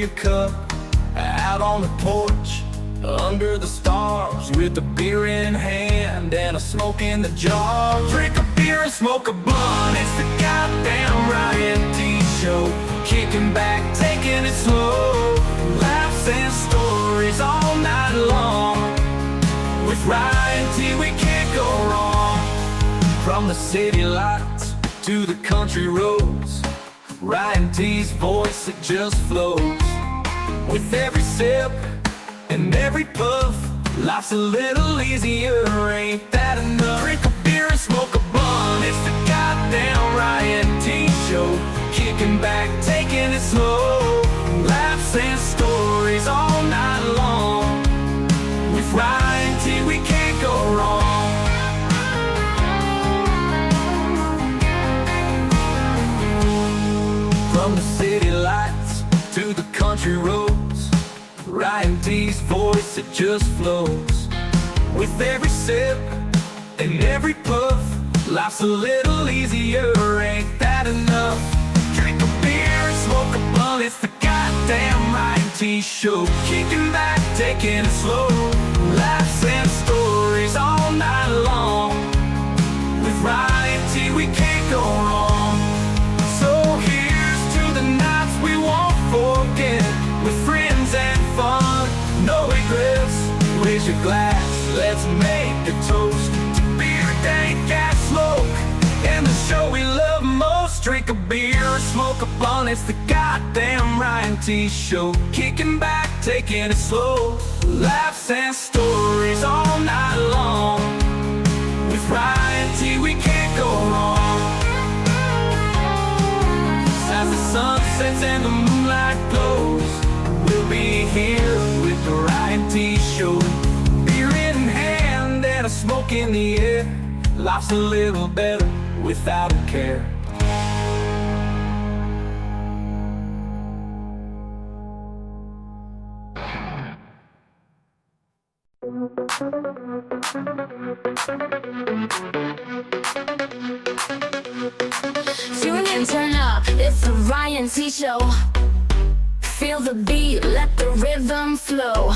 a cup out on the porch under the stars with a beer in hand and a smoke in the jar. Drink a beer and smoke a blunt. It's the goddamn Ryan T show. Kicking back, taking it slow. Laughs and stories all night long. With Ryan T we can't go wrong. From the city lights to the country roads, Ryan T's voice, it just flows. With every sip and every puff, life's a little easier, ain't that enough? Drink a beer and smoke a blunt. It's the goddamn Ryan T show. Kicking back, taking it slow. Laughs and stories all night long. With Ryan T we can't go wrong. From the city lights to the country roads, Ryan T's voice, it just flows. With every sip and every puff, life's a little easier, ain't that enough? Drink a beer, smoke a blunt. It's the goddamn Ryan T show. Kicking back, taking it slow. Laughs and stories all night long. With Ryan T we can't go wrong. So here's to the nights we won't forget. With friends and fun, no regrets. Raise your glass, let's make a toast to beer, dank, gas, smoke, and the show we love most. Drink a beer, smoke a blunt. It's the goddamn Ryan T show. Kicking back, taking it slow. Laughs and stories all night long. With Ryan T we can't go wrong. As the sun sets and the moonlight glows, we'll be here with the Ryan T show. Beer in hand and a smoke in the air. Life's a little better without a care. Tune in, turn up, it's the Ryan T show. Feel the beat, let the rhythm flow.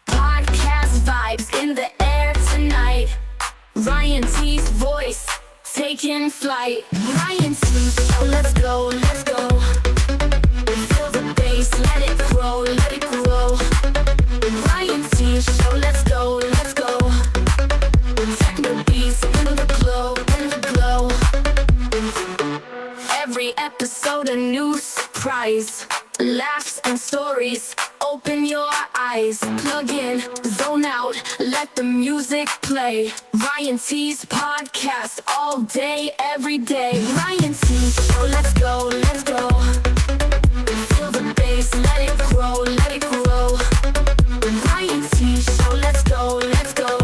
Podcast vibes in the air tonight. Ryan T's voice, taking flight. Ryan T show, let's go, let's go. Feel the bass, let it grow, let it grow. Ryan T show, let's go, let's go. Techno beats in the glow, in the glow. Every episode a new surprise. Laughs and stories, open your eyes. Plug in, zone out, let the music play. Ryan T's podcast all day, every day. Ryan T show, let's go, let's go. Feel the bass, let it grow, let it grow. Ryan T show, let's go, let's go.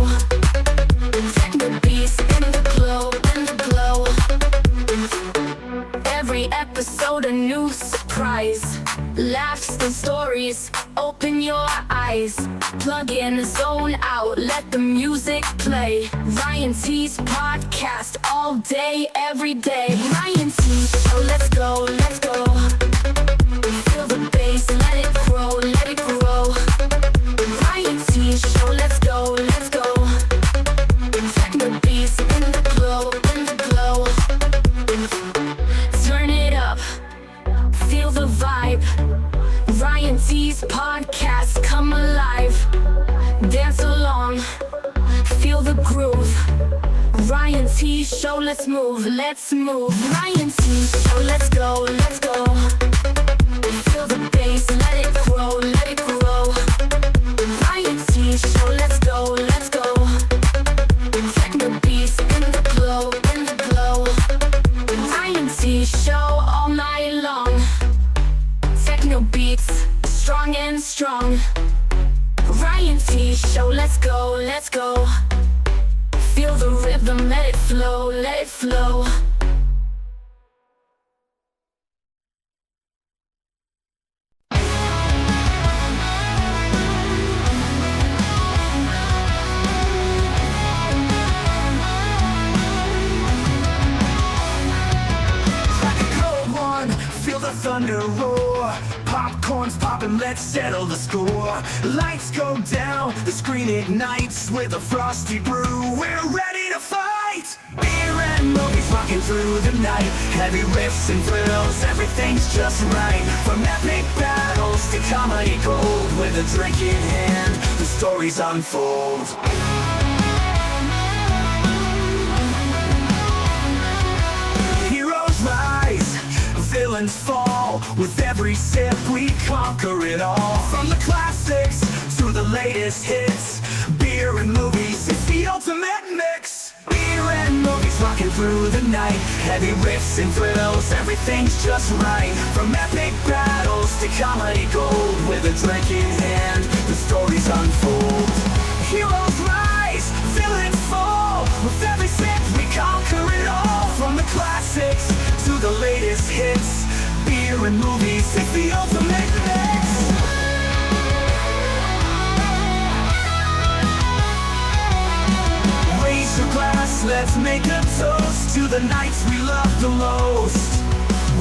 Techno beats in the glow, in the glow. Every episode a new surprise. Laughs and stories, open your eyes. Plug in, zone out, let the music play. Ryan T's podcast all day, every day. Ryan T show, let's go, let's go. Feel the bass, let it grow, let it grow. Ryan T show, let's go, let's go. Techno beats in the glow, in the glow. Turn it up, feel the vibe. Ryan T's podcast, come alive. Dance along, feel the groove. Ryan T show, let's move, let's move. Ryan T show, let's go, let's go. Feel the bass, let it grow, let it grow. Ryan T show, let's go, let's go. Techno beats in the glow, in the glow. Ryan T show all night long. Techno beats, strong and strong. Ryan T show, let's go, let's go. Feel the rhythm, let it flow, let it flow. Thunder roar, pop horns popping, let's settle the score. Lights go down, the screen ignites with a frosty brew. We're ready to fight! Beer and movies rocking through the night. Heavy riffs and thrills, everything's just right. From epic battles to comedy gold, with a drink in hand, the stories unfold. Heroes rise, villains fall. With every sip we conquer it all. From the classics to the latest hits, beer and movies, it's the ultimate mix. Beer and movies rocking through the night. Heavy riffs and thrills, everything's just right. From epic battles to comedy gold, with a drink in hand, the stories unfold. Heroes rise, villains fall. With every sip we conquer it all. From the classics to the latest hits, beer and movies, it's the ultimate mix. Raise your glass, let's make a toast to the nights we loved the most.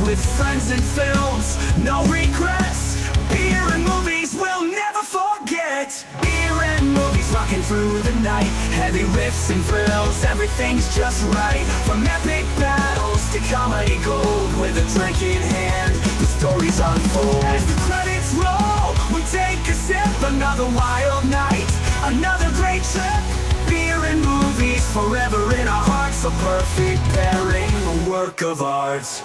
With friends and films, no regrets. Beer and movies we'll never forget. Beer and movies rocking through the night. Heavy riffs and thrills, everything's just right. From epic battles to comedy gold, with a drink in hand, the stories unfold. As the credits roll, we take a sip. Another wild night, another great trip. Beer and movies forever in our hearts. A perfect pairing, a work of art.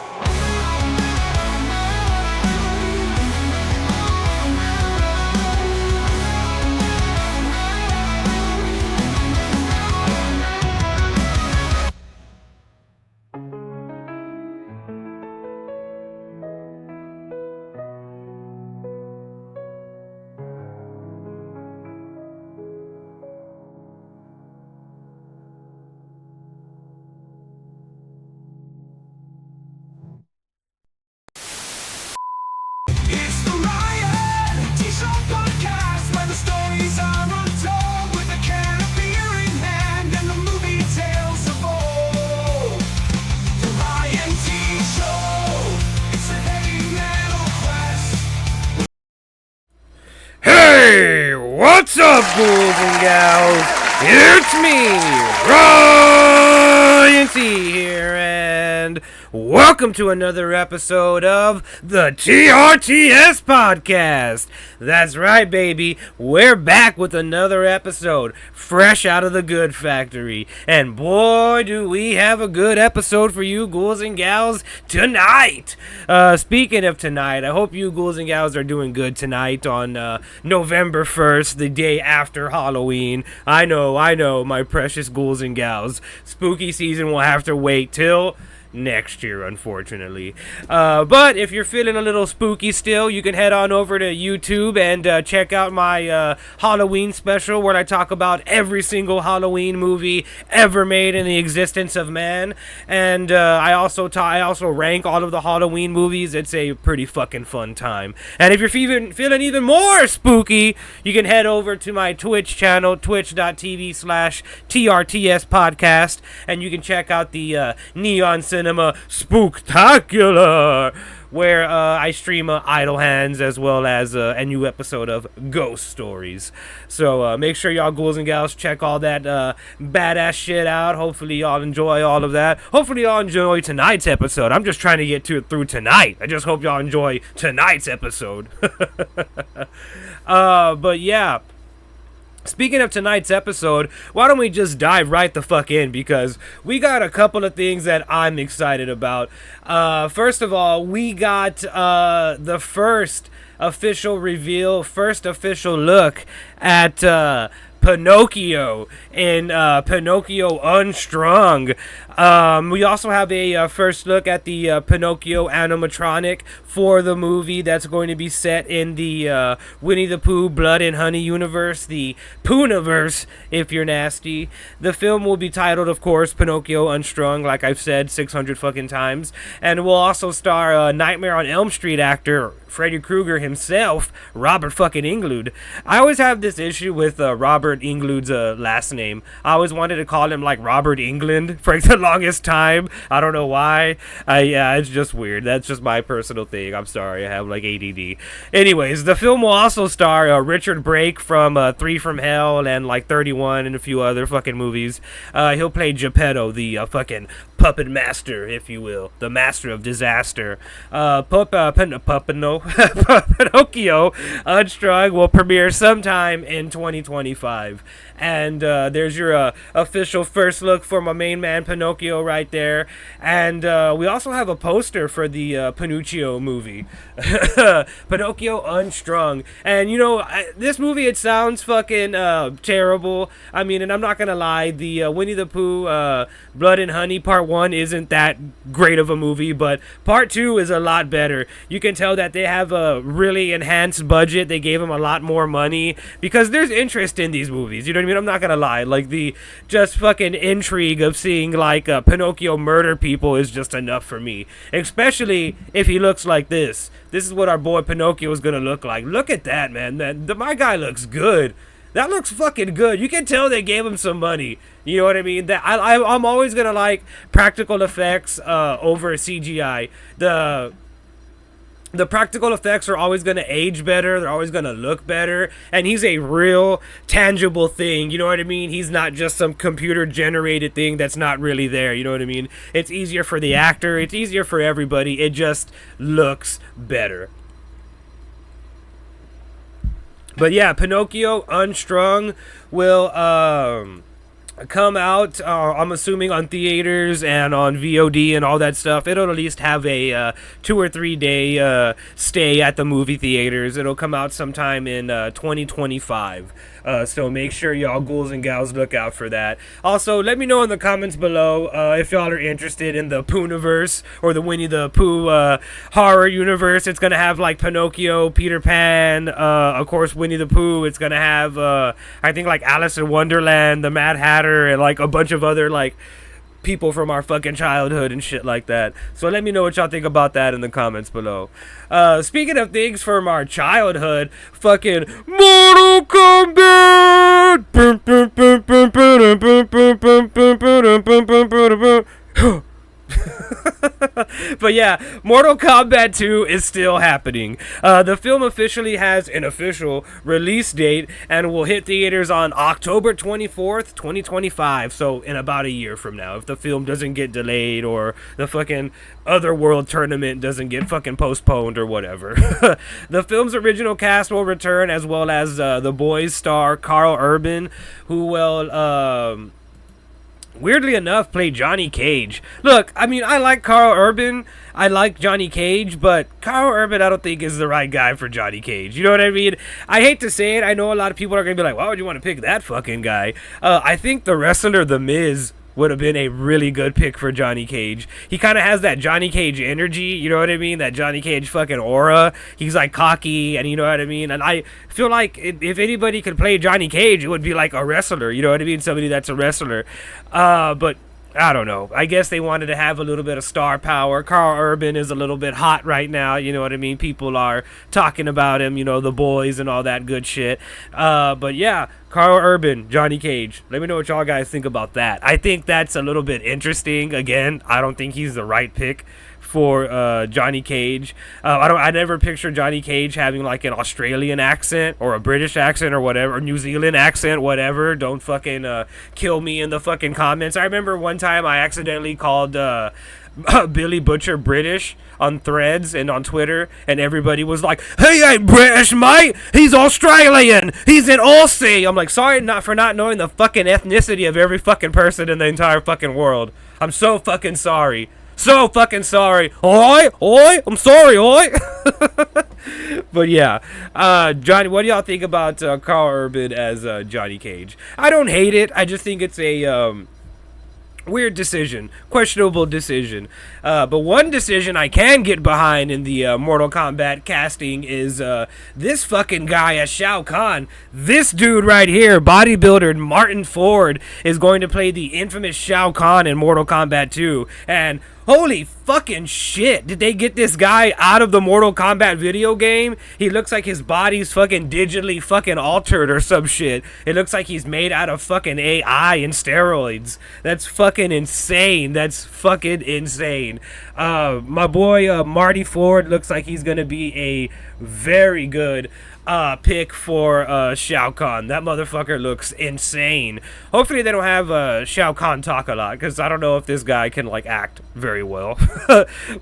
It's the TRTS Podcast, where the stories are untold, with a can of beer in hand and the movie tales of old. The TRTS Show, it's a heavy metal quest. Hey, what's up, ghouls and gals? It's me, Ryan T here, and welcome to another episode of the TRTS Podcast. That's right, baby. We're back with another episode, fresh out of the good factory. And boy, do we have a good episode for you, ghouls and gals, tonight. Speaking of tonight, I hope you ghouls and gals are doing good tonight on November 1st, the day after Halloween. I know, my precious ghouls and gals. Spooky season will have to wait till next year, unfortunately. But if you're feeling a little spooky still, you can head on over to YouTube and check out my Halloween special, where I talk about every single Halloween movie ever made in the existence of man. And I also rank all of the Halloween movies. It's a pretty fucking fun time. And if you're feeling even more spooky, you can head over to my Twitch channel, twitch.tv/TRTS Podcast, and you can check out the Neon Cinema Spooktacular, where I stream Idle Hands as well as a new episode of Ghost Stories. So make sure y'all ghouls and gals check all that badass shit out. Hopefully y'all enjoy all of that. Hopefully y'all enjoy tonight's episode. I'm just trying to get through tonight. I just hope y'all enjoy tonight's episode. But yeah. Speaking of tonight's episode, why don't we just dive right the fuck in, because we got a couple of things that I'm excited about. First of all, we got the first official reveal, first official look at Pinocchio in Pinocchio Unstrung. We also have a first look at the Pinocchio animatronic for the movie that's going to be set in the Winnie the Pooh Blood and Honey universe, the Poohniverse, if you're nasty. The film will be titled, of course, Pinocchio Unstrung, like I've said 600 fucking times, and will also star Nightmare on Elm Street actor Freddy Krueger himself, Robert fucking Englund. I always have this issue with Robert Englund's last name. I always wanted to call him like Robert England for the longest time. I don't know why. Yeah, it's just weird. That's just my personal thing. I'm sorry. I have like ADD. Anyways, the film will also star Richard Brake from 3 from Hell and like 31 and a few other fucking movies. He'll play Geppetto, the fucking puppet master, if you will, the master of disaster. Pinocchio Unstrung will premiere sometime in 2025. And there's your official first look for my main man Pinocchio right there. And we also have a poster for the Pinocchio movie. Pinocchio Unstrung. And you know, this movie, it sounds fucking terrible. I mean, and I'm not gonna lie, the Winnie the Pooh Blood and Honey Part 1 isn't that great of a movie, but Part 2 is a lot better. You can tell that they have a really enhanced budget. They gave them a lot more money because there's interest in these movies. You know what I mean? I'm not gonna lie. Like, the just fucking intrigue of seeing like Pinocchio murder people is just enough for me. Especially if he looks like this. This is what our boy Pinocchio is gonna look like. Look at that, man. My guy looks good. That looks fucking good. You can tell they gave him some money. You know what I mean? That I'm always gonna like practical effects over CGI. The practical effects are always going to age better. They're always going to look better. And he's a real, tangible thing. You know what I mean? He's not just some computer-generated thing that's not really there. You know what I mean? It's easier for the actor. It's easier for everybody. It just looks better. But yeah, Pinocchio Unstrung will come out, I'm assuming, on theaters and on VOD and all that stuff. It'll at least have a 2 or 3 day stay at the movie theaters. It'll come out sometime in 2025. So make sure y'all ghouls and gals look out for that. Also, let me know in the comments below if y'all are interested in the Poohniverse or the Winnie the Pooh horror universe. It's gonna have like Pinocchio, Peter Pan, of course Winnie the Pooh. It's gonna have I think like Alice in Wonderland, the Mad Hatter, and like a bunch of other like people from our fucking childhood and shit like that. So let me know what y'all think about that in the comments below. Speaking of things from our childhood, fucking Mortal Kombat! But yeah, Mortal Kombat 2 is still happening. The film officially has an official release date and will hit theaters on October 24th, 2025. So in about a year from now, if the film doesn't get delayed or the fucking Otherworld tournament doesn't get fucking postponed or whatever. The film's original cast will return, as well as The Boys star Carl Urban, who will weirdly enough, play Johnny Cage. Look, I mean, I like Carl Urban. I like Johnny Cage, but Carl Urban, I don't think is the right guy for Johnny Cage. You know what I mean? I hate to say it. I know a lot of people are going to be like, why would you want to pick that fucking guy? I think the wrestler The Miz would have been a really good pick for Johnny Cage. He kind of has that Johnny Cage energy, you know what I mean? That Johnny Cage fucking aura. He's like cocky, and you know what I mean? And I feel like if anybody could play Johnny Cage, it would be like a wrestler, you know what I mean? Somebody that's a wrestler. But I don't know. I guess they wanted to have a little bit of star power. Carl Urban is a little bit hot right now, you know what I mean? People are talking about him, you know, The Boys and all that good shit. But yeah, Carl Urban, Johnny Cage. Let me know what y'all guys think about that. I think that's a little bit interesting. Again, I don't think he's the right pick for Johnny Cage. I never picture Johnny Cage having like an Australian accent or a British accent or whatever, or New Zealand accent, whatever. Don't fucking kill me in the fucking comments. I remember one time I accidentally called Billy Butcher British on Threads and on Twitter, and everybody was like, "He ain't British, mate. He's Australian. He's an Aussie." I'm like, sorry for not knowing the fucking ethnicity of every fucking person in the entire fucking world. I'm so fucking sorry. So fucking sorry. Oi, I'm sorry, oi. But yeah, Johnny, what do y'all think about Carl Urban as Johnny Cage? I don't hate it. I just think it's a weird decision, questionable decision. But one decision I can get behind in the Mortal Kombat casting is this fucking guy as Shao Kahn. This dude right here, bodybuilder Martin Ford, is going to play the infamous Shao Kahn in Mortal Kombat 2. And Holy fucking shit. Did they get this guy out of the Mortal Kombat video game? He looks like his body's fucking digitally fucking altered or some shit. It looks like he's made out of fucking AI and steroids. That's fucking insane. That's fucking insane. My boy Marty Ford looks like he's gonna be a very good pick for Shao Kahn. That motherfucker looks insane. Hopefully they don't have Shao Kahn talk a lot, because I don't know if this guy can like act very well.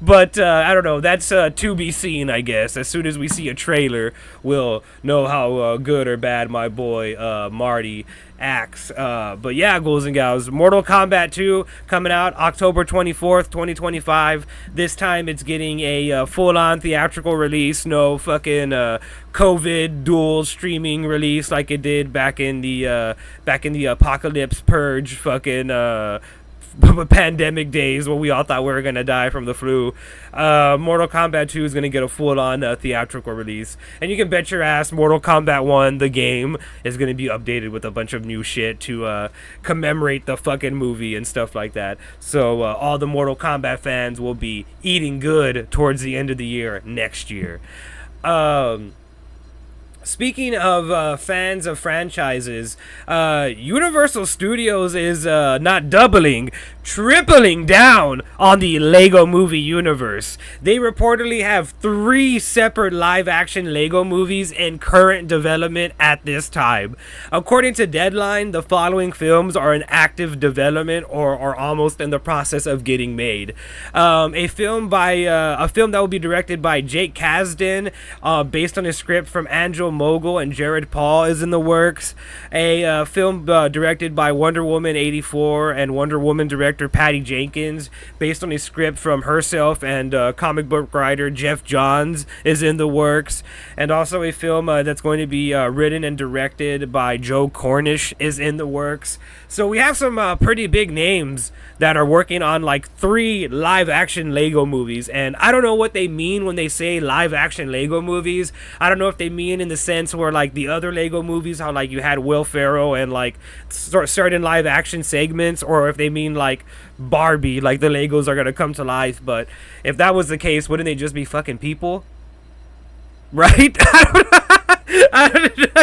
But I don't know. That's to be seen, I guess. As soon as we see a trailer, we'll know how good or bad my boy Marty acts. But yeah, ghouls and gals, Mortal Kombat 2 coming out October 24th, 2025. This time it's getting a full-on theatrical release. No fucking COVID dual streaming release like it did back in the Apocalypse Purge fucking pandemic days when we all thought we were gonna die from the flu. Mortal Kombat 2 is gonna get a full-on theatrical release, and you can bet your ass Mortal Kombat 1, the game, is gonna be updated with a bunch of new shit to commemorate the fucking movie and stuff like that. So all the Mortal Kombat fans will be eating good towards the end of the year next year. Speaking of fans of franchises, Universal Studios is not doubling, tripling down on the Lego Movie universe. They reportedly have 3 separate live-action Lego movies in current development at this time. According to Deadline, the following films are in active development or are almost in the process of getting made. A film that will be directed by Jake Kasdan, based on a script from Angel Mogul and Jared Paul, is in the works. A film directed by Wonder Woman 84 and Wonder Woman director Patty Jenkins, based on a script from herself and comic book writer Jeff Johns, is in the works. And also a film that's going to be written and directed by Joe Cornish is in the works. So we have some pretty big names that are working on like 3 live action Lego movies, and I don't know what they mean when they say live action Lego movies. I don't know if they mean in the sense where like the other Lego movies, how like you had Will Ferrell and like certain live action segments, or if they mean like Barbie, like the Legos are gonna come to life. But if that was the case, wouldn't they just be fucking people? Right?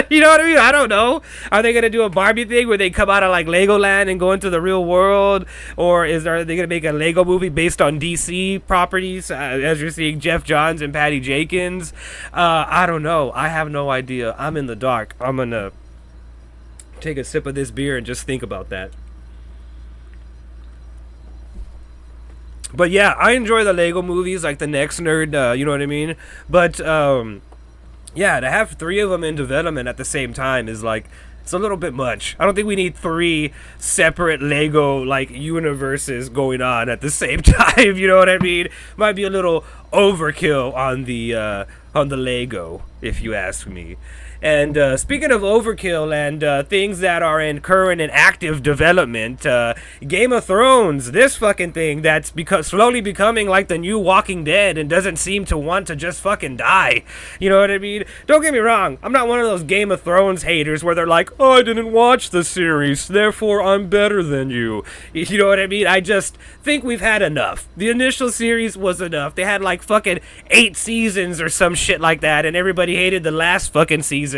You know what I mean? I don't know. Are they gonna do a Barbie thing where they come out of like Legoland and go into the real world, or are they gonna make a Lego movie based on DC properties, as you're seeing Jeff Johns and Patty Jenkins? I don't know. I have no idea. I'm in the dark. I'm gonna take a sip of this beer and just think about that. But yeah, I enjoy the Lego movies, like the next nerd, you know what I mean? But yeah, to have 3 of them in development at the same time is like, it's a little bit much. I don't think we need 3 separate Lego like universes going on at the same time. You know what I mean? Might be a little overkill on the Lego, if you ask me. And speaking of overkill and things that are in current and active development, Game of Thrones, this fucking thing that's slowly becoming like the new Walking Dead and doesn't seem to want to just fucking die. You know what I mean? Don't get me wrong, I'm not one of those Game of Thrones haters where they're like, oh, I didn't watch the series, therefore I'm better than you. You know what I mean? I just think we've had enough. The initial series was enough. They had like fucking 8 seasons or some shit like that, and everybody hated the last fucking season.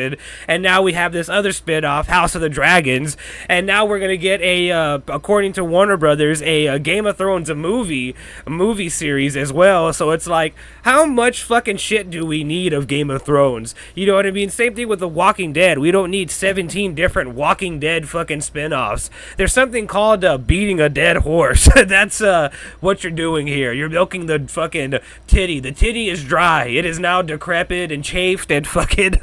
And now we have this other spin-off, House of the Dragons, and now we're gonna get according to Warner Brothers, a Game of Thrones a movie series as well. So it's like, how much fucking shit do we need of Game of Thrones? You know what I mean? Same thing with The Walking Dead. We don't need 17 different Walking Dead fucking spin-offs. There's something called beating a dead horse. That's what you're doing here. You're milking the fucking titty. The titty is dry. It is now decrepit and chafed and fucking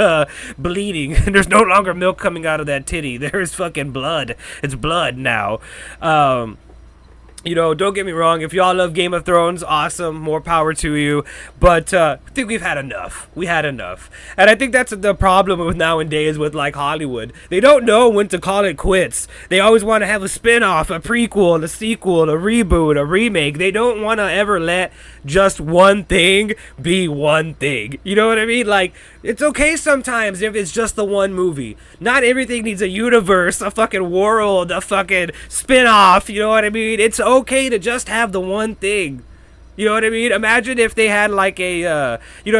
bleeding. There's no longer milk coming out of that titty. There is fucking blood. It's blood now. You know, don't get me wrong. If y'all love Game of Thrones, awesome. More power to you. But I think we've had enough. We had enough. And I think that's the problem with nowadays with, like, Hollywood. They don't know when to call it quits. They always want to have a spin-off, a prequel, a sequel, a reboot, a remake. They don't want to ever let just one thing be one thing. You know what I mean? Like, it's okay sometimes if it's just the one movie. Not everything needs a universe, a fucking world, a fucking spin-off. You know what I mean? It's okay to just have the one thing. You know what I mean? Imagine if they had like a,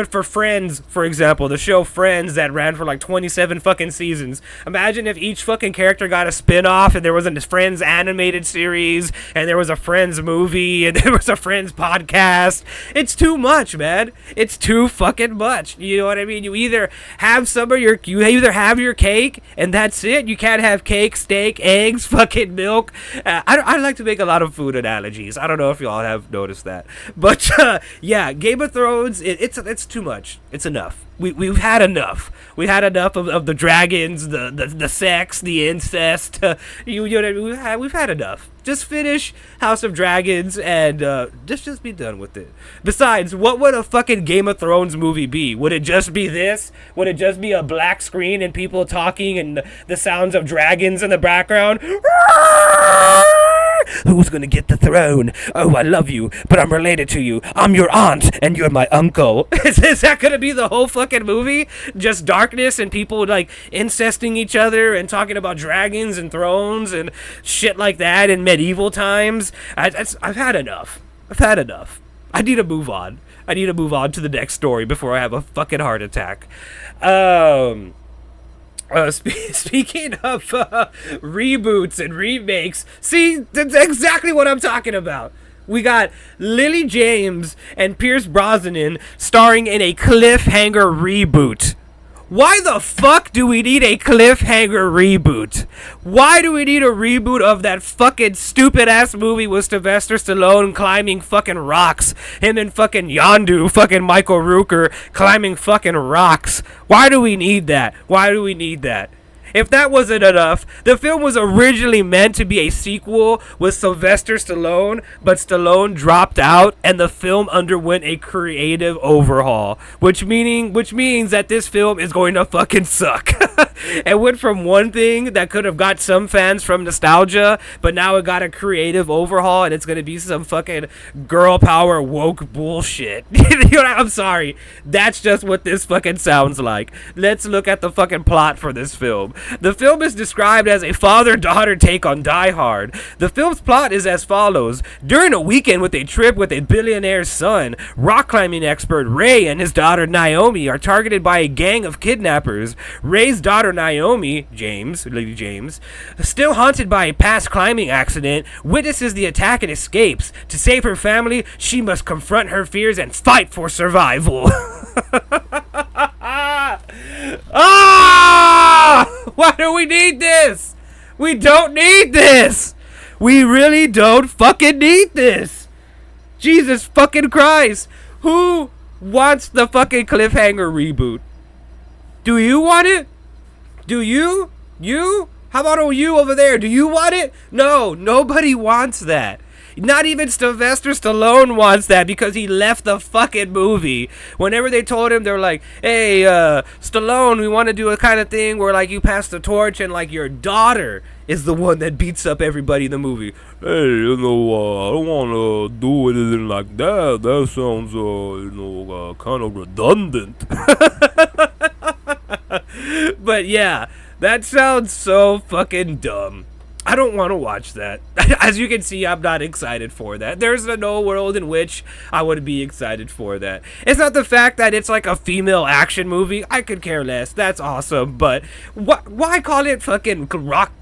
for Friends, for example, the show Friends that ran for like 27 fucking seasons. Imagine if each fucking character got a spin-off and there was a Friends animated series and there was a Friends movie and there was a Friends podcast. It's too much, man. It's too fucking much. You know what I mean? You either have your cake and that's it. You can't have cake, steak, eggs, fucking milk. I like to make a lot of food analogies. I don't know if y'all have noticed that. But yeah, Game of Thrones, it's too much. It's enough. We've had enough. We had enough of the dragons, the sex, the incest. You know what I mean? We've had enough. Just finish House of Dragons and just be done with it. Besides, what would a fucking Game of Thrones movie be? Would it just be this? Would it just be a black screen and people talking and the sounds of dragons in the background? Who's gonna get the throne? Oh, I love you, but I'm related to you. I'm your aunt, and you're my uncle. Is that gonna be the whole fucking movie? Just darkness and people like incesting each other and talking about dragons and thrones and shit like that in medieval times? I've had enough. I've had enough. I need to move on. I need to move on to the next story before I have a fucking heart attack. Speaking of reboots and remakes, see, that's exactly what I'm talking about. We got Lily James and Pierce Brosnan starring in a cliffhanger reboot. Why the fuck do we need a cliffhanger reboot? Why do we need a reboot of that fucking stupid ass movie with Sylvester Stallone climbing fucking rocks? Him and fucking Yondu, fucking Michael Rooker climbing fucking rocks. Why do we need that? Why do we need that? If that wasn't enough, the film was originally meant to be a sequel with Sylvester Stallone, but Stallone dropped out and the film underwent a creative overhaul, which means that this film is going to fucking suck. It went from one thing that could have got some fans from nostalgia, but now it got a creative overhaul and it's going to be some fucking girl power woke bullshit. I'm sorry. That's just what this fucking sounds like. Let's look at the fucking plot for this film. The film is described as a father-daughter take on Die Hard. The film's plot is as follows. During a weekend with a trip with a billionaire's son, rock climbing expert Ray and his daughter Naomi are targeted by a gang of kidnappers. Ray's daughter Naomi, Lady James, still haunted by a past climbing accident, witnesses the attack and escapes. To save her family, she must confront her fears and fight for survival. Why do we need this? We don't need this. We really don't fucking need this. Jesus fucking Christ. Who wants the fucking cliffhanger reboot? Do you want it? Do you? You? How about you over there? Do you want it? No, nobody wants that. Not even Sylvester Stallone wants that because he left the fucking movie. Whenever they told him, they were like, hey, Stallone, we want to do a kind of thing where, like, you pass the torch and, like, your daughter is the one that beats up everybody in the movie. Hey, I don't want to do anything like that. That sounds, kind of redundant. But, yeah, that sounds so fucking dumb. I don't want to watch that. As you can see, I'm not excited for that. There's no world in which I would be excited for that. It's not the fact that it's like a female action movie. I could care less. That's awesome. But why call it fucking rock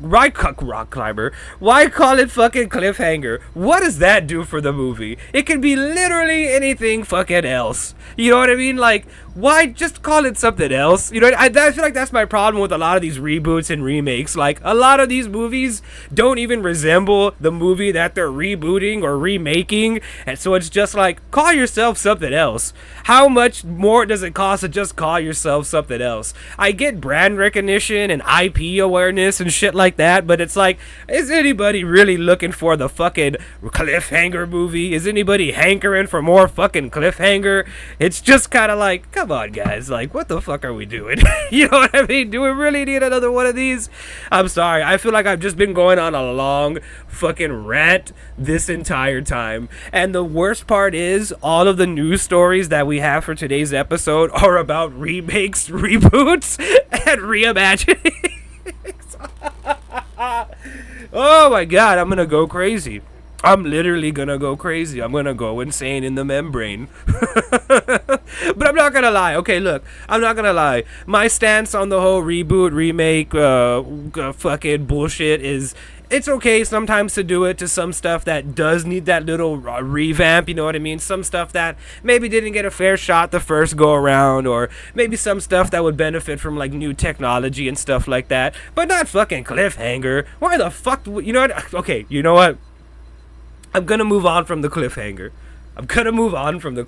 climber? Why call it fucking cliffhanger? What does that do for the movie? It could be literally anything fucking else. You know what I mean? Like, why just call it something else? You know, I feel like that's my problem with a lot of these reboots and remakes. Like, a lot of these movies don't even resemble the movie that they're rebooting or remaking, and so it's just like, call yourself something else. How much more does it cost to just call yourself something else? I get brand recognition and IP awareness and shit like that, but it's like, is anybody really looking for the fucking cliffhanger movie? Is anybody hankering for more fucking cliffhanger? It's just kind of like, come on guys, like, what the fuck are we doing? You know what I mean? Do we really need another one of these? I'm sorry, I feel like I've just been going on a long fucking rant this entire time, and the worst part is all of the news stories that we have for today's episode are about remakes, reboots, and reimaginings. Oh my god, I'm gonna go crazy. I'm literally gonna go crazy. I'm gonna go insane in the membrane. But I'm not gonna lie. Okay, look, I'm not gonna lie. My stance on the whole reboot, remake, fucking bullshit is, it's okay sometimes to do it to some stuff that does need that little revamp, you know what I mean? Some stuff that maybe didn't get a fair shot the first go around, or maybe some stuff that would benefit from like new technology and stuff like that, but not fucking cliffhanger. Why the fuck, you know what? Okay, you know what? I'm gonna move on from the cliffhanger. Alright? I'm gonna move on from the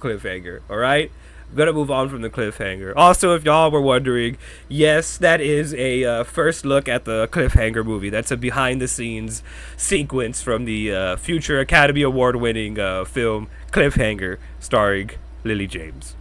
cliffhanger. Also, if y'all were wondering, yes, that is a first look at the cliffhanger movie. That's a behind-the-scenes sequence from the future Academy Award-winning film Cliffhanger, starring Lily James.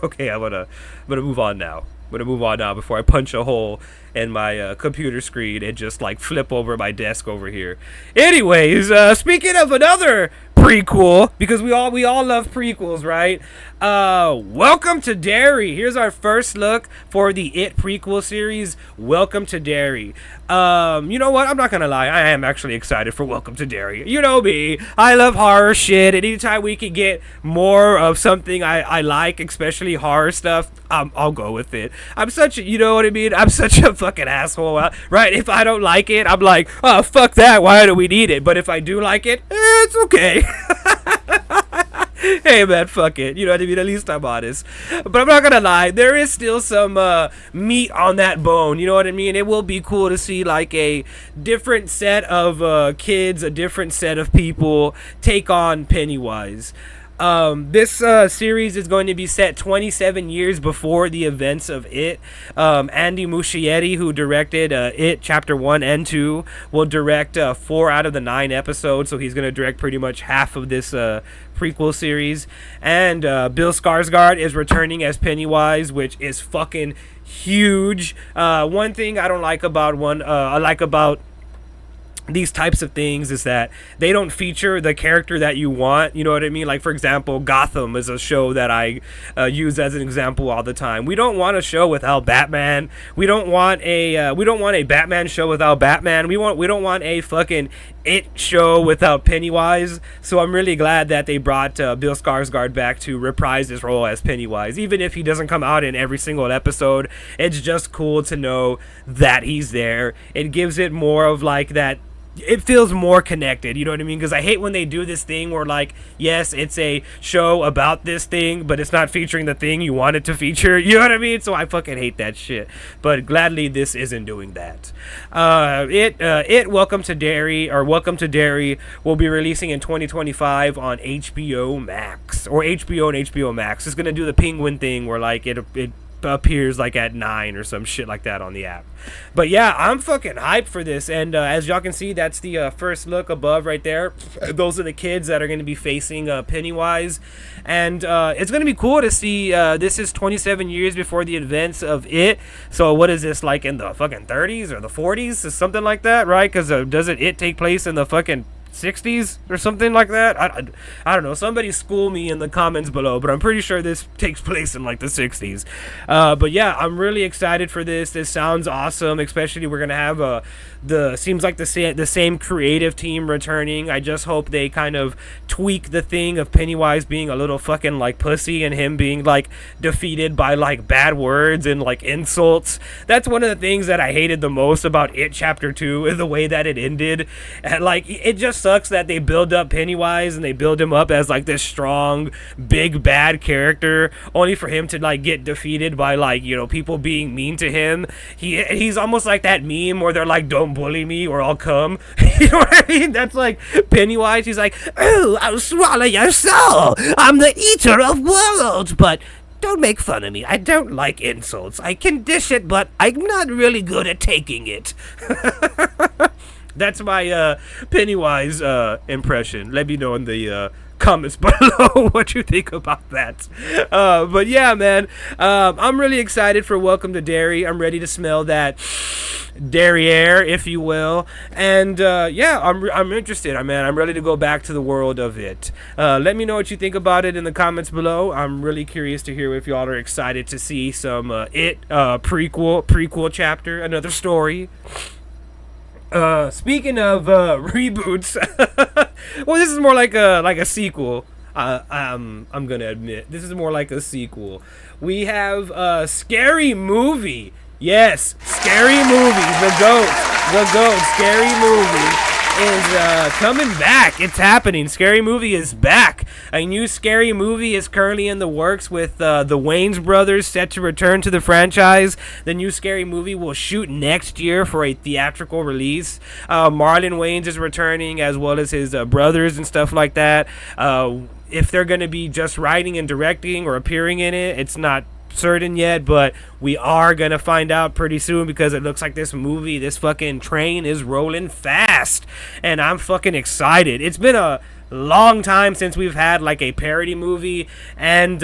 Okay, I'm gonna move on now. Before I punch a hole in my computer screen and just like flip over my desk over here. Anyways, speaking of another prequel, because we all love prequels, right? Welcome to Derry. Here's our first look for the It prequel series, Welcome to Derry. You know what? I'm not gonna lie. I am actually excited for Welcome to Derry. You know me. I love horror shit, and anytime we can get more of something I like, especially horror stuff, I'll go with it. I'm such a, you know what I mean? I'm such a fucking asshole, right? If I don't like it, I'm like, oh, fuck that. Why do we need it? But if I do like it, it's okay. Hey man, fuck it. You know what I mean? At least I'm honest. But I'm not gonna lie, there is still some meat on that bone. You know what I mean? It will be cool to see like a different set of kids, a different set of people take on Pennywise. This series is going to be set 27 years before the events of It. Andy Muschietti, who directed It Chapter 1 and 2, will direct 4 out of the 9 episodes, so he's going to direct pretty much half of this prequel series. And Bill Skarsgård is returning as Pennywise, which is fucking huge. One thing I don't like about these types of things is that they don't feature the character that you want. You know what I mean? Like, for example, Gotham is a show that I use as an example all the time. We don't want a show without Batman. We don't want a Batman show without Batman. We don't want a fucking It show without Pennywise. So I'm really glad that they brought Bill Skarsgård back to reprise his role as Pennywise. Even if he doesn't come out in every single episode, it's just cool to know that he's there. It gives it more of like that, it feels more connected, you know what I mean? Because I hate when they do this thing where, like, yes, it's a show about this thing, but it's not featuring the thing you want it to feature, you know what I mean? So I fucking hate that shit. But gladly, this isn't doing that. Welcome to Derry will be releasing in 2025 on HBO Max, or HBO and HBO Max. It's gonna do the penguin thing where, like, it appears like at 9 or some shit like that on the app. But yeah, I'm fucking hyped for this. And as y'all can see, that's the first look above right there. Those are the kids that are going to be facing Pennywise. And it's going to be cool to see. This is 27 years before the events of It. So what is this, like in the fucking 30s or the 40s or something like that, right? Because doesn't It take place in the fucking 60s or something like that? I don't know. Somebody school me in the comments below, but I'm pretty sure this takes place in like the 60s. But yeah, I'm really excited for this. This sounds awesome, especially we're gonna have seems like the same creative team returning. I just hope they kind of tweak the thing of Pennywise being a little fucking like pussy and him being like defeated by like bad words and like insults. That's one of the things that I hated the most about It Chapter 2, is the way that it ended. And like, it just sucks that they build up Pennywise and they build him up as like this strong, big bad character, only for him to like get defeated by like, you know, people being mean to him. He's almost like that meme where they're like, don't bully me or I'll come. You know what I mean? That's like Pennywise. He's like, oh, I'll swallow your soul. I'm the eater of worlds, but don't make fun of me. I don't like insults. I can dish it, but I'm not really good at taking it. That's my Pennywise impression. Let me know in the comments below what you think about that. But yeah, man, I'm really excited for Welcome to Derry. I'm ready to smell that derriere, if you will. And yeah, I'm interested. I'm ready to go back to the world of It. Let me know what you think about it in the comments below. I'm really curious to hear if y'all are excited to see some It prequel chapter, another story. Speaking of reboots, well, this is more like a sequel. I'm gonna admit this is more like a sequel. We have Scary Movie. Yes, Scary Movie. The goat. Scary Movie is coming back. It's happening. Scary Movie is back. A new Scary Movie is currently in the works with the Wayans brothers set to return to the franchise. The new Scary Movie will shoot next year for a theatrical release. Marlon Wayans is returning, as well as his brothers and stuff like that. If they're going to be just writing and directing or appearing in it, it's not certain yet, but we are gonna find out pretty soon, because it looks like this fucking train is rolling fast, and I'm fucking excited. It's been a long time since we've had like a parody movie, and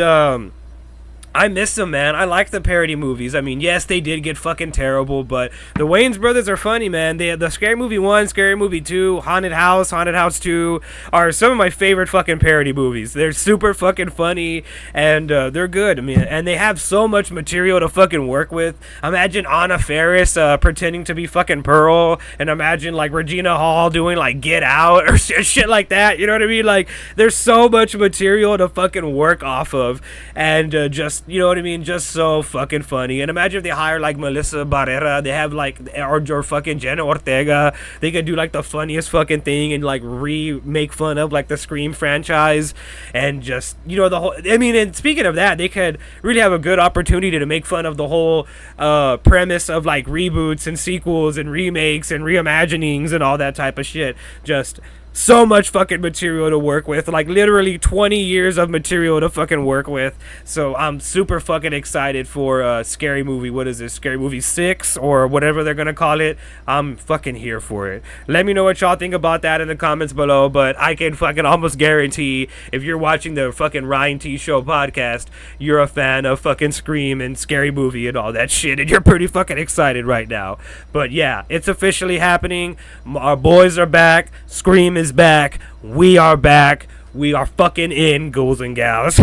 I miss them, man. I like the parody movies. I mean, yes, they did get fucking terrible, but the Wayans brothers are funny, man. The Scary Movie 1, Scary Movie 2, Haunted House 2 are some of my favorite fucking parody movies. They're super fucking funny, and they're good. I mean, and they have so much material to fucking work with. Imagine Anna Faris pretending to be fucking Pearl, and imagine like Regina Hall doing like Get Out or shit like that. You know what I mean? Like, there's so much material to fucking work off of, and just, you know what I mean? Just so fucking funny. And imagine if they hire like Melissa Barrera. They have like, or fucking Jenna Ortega. They could do like the funniest fucking thing and like make fun of like the Scream franchise. And just, you know, the whole, I mean, and speaking of that, they could really have a good opportunity to make fun of the whole premise of like reboots and sequels and remakes and reimaginings and all that type of shit. Just so much fucking material to work with, like literally 20 years of material to fucking work with. So I'm super fucking excited for Scary Movie. What is this? Scary Movie 6 or whatever they're gonna call it. I'm fucking here for it. Let me know what y'all think about that in the comments below, but I can fucking almost guarantee if you're watching the fucking Ryan T Show podcast, you're a fan of fucking Scream and Scary Movie and all that shit, and you're pretty fucking excited right now. But yeah, it's officially happening. Our boys are back. Scream is back. We are back. We are fucking in, ghouls and gals.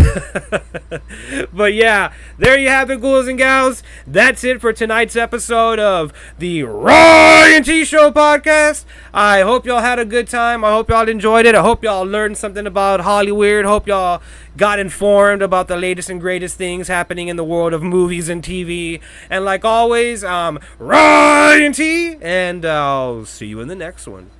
But yeah, there you have it, ghouls and gals. That's it for tonight's episode of the Ryan T Show podcast. I hope y'all had a good time. I hope y'all enjoyed it. I hope y'all learned something about Hollywood. Hope y'all got informed about the latest and greatest things happening in the world of movies and TV. And like always, I'm Ryan T, and I'll see you in the next one.